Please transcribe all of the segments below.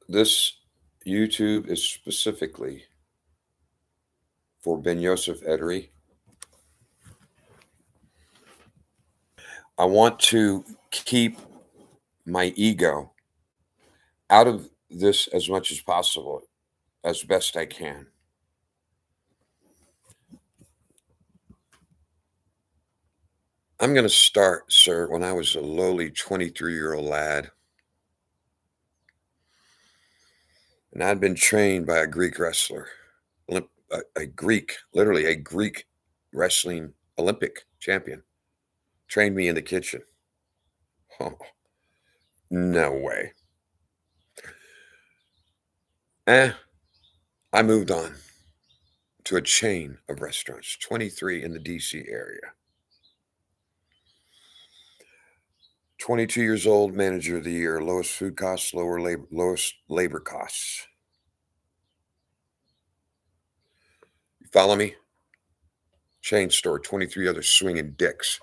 This YouTube is specifically for Ben Yosef Edery. I want to keep my ego out of this as much as possible, as best I can. I'm going to start, sir, when I was a lowly 23-year-old lad. And I'd been trained by a Greek wrestler, literally a Greek wrestling Olympic champion, trained me in the kitchen. Oh, no way. I moved on to a chain of restaurants, 23 in the DC area. 22 years old, manager of the year, lowest food costs, lowest labor costs. You follow me? Chain store, 23 other swinging dicks.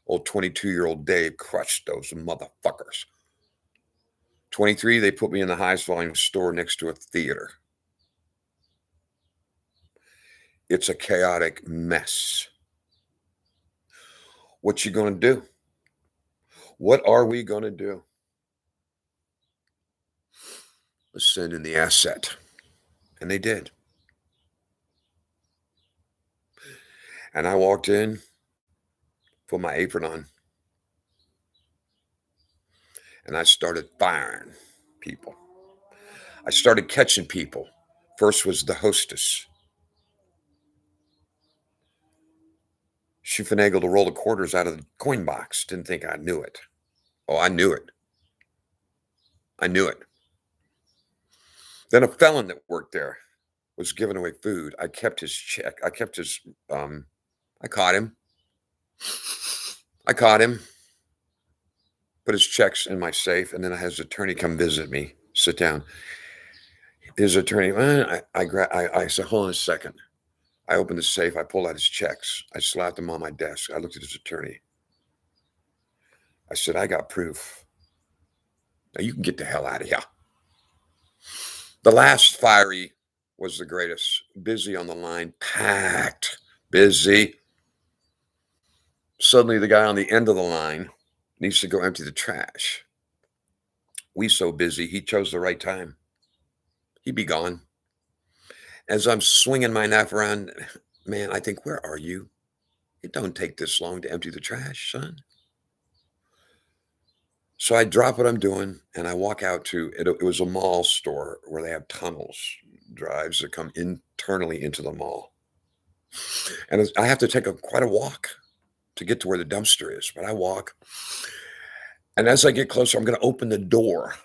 Old 22-year-old Dave crushed those motherfuckers. 23, they put me in the highest volume store next to a theater. It's a chaotic mess. What you going to do? What are we going to do? Let's send in the asset. And they did. And I walked in, put my apron on, and I started firing people. I started catching people. First was the hostess. She finagled to roll the quarters out of the coin box. Didn't think I knew it. Oh, I knew it. I knew it. Then a felon that worked there was giving away food. I kept his check. I caught him. Put his checks in my safe, and then I had his attorney come visit me. Sit down. His attorney, I said, hold on a second. I opened the safe. I pulled out his checks. I slapped them on my desk. I looked at his attorney. I said, I got proof. Now you can get the hell out of here. The last fiery was the greatest. Busy on the line, packed, busy. Suddenly the guy on the end of the line needs to go empty the trash. We so busy, he chose the right time. He'd be gone. As I'm swinging my knife around, man, I think, where are you? It don't take this long to empty the trash, son. So I drop what I'm doing and I walk out to it. It was a mall store where they have tunnels, drives that come internally into the mall. And I have to take quite a walk to get to where the dumpster is. But I walk. And as I get closer, I'm going to open the door.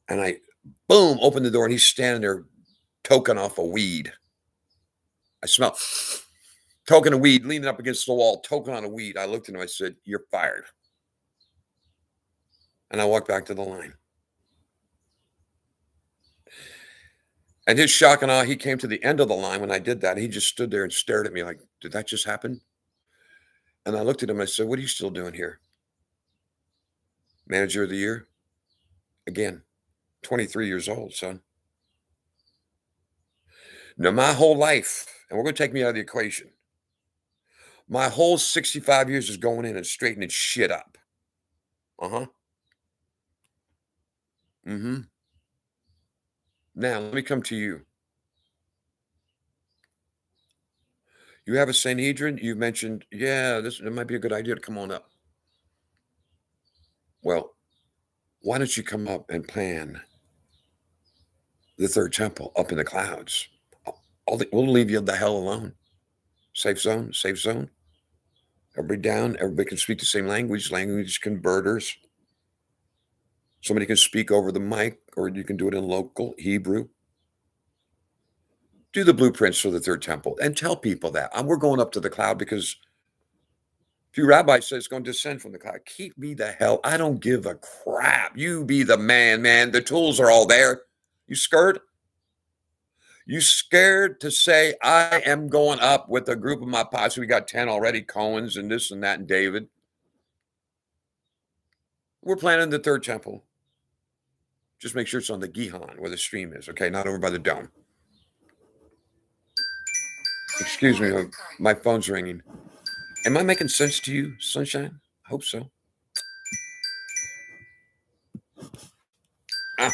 And I, boom, open the door. And he's standing there toking off a weed. I smell toking a weed, leaning up against the wall, toking on a weed. I looked at him. I said, you're fired. And I walked back to the line. And his shock and awe, he came to the end of the line when I did that. He just stood there and stared at me like, did that just happen? And I looked at him. I said, what are you still doing here? Manager of the year? Again, 23 years old, son. Now, my whole life, and we're going to take me out of the equation, my whole 65 years is going in and straightening shit up. Uh-huh. Mm-hmm. Now, let me come to you. You have a Sanhedrin? You mentioned, yeah, it might be a good idea to come on up. Well, why don't you come up and plan the third temple up in the clouds? We'll leave you the hell alone. Safe zone, safe zone. Everybody down. Everybody can speak the same language converters. Somebody can speak over the mic, or you can do it in local Hebrew. Do the blueprints for the third temple and tell people that. We're going up to the cloud because a few rabbis say it's going to descend from the cloud. Keep me the hell. I don't give a crap. You be the man. The tools are all there. You scared? You scared to say, I am going up with a group of my posse. We got 10 already, Cohens and this and that and David. We're planning the third temple. Just make sure it's on the Gihon where the stream is, okay? Not over by the dome. Excuse me, my phone's ringing. Am I making sense to you, Sunshine? I hope so. Ah.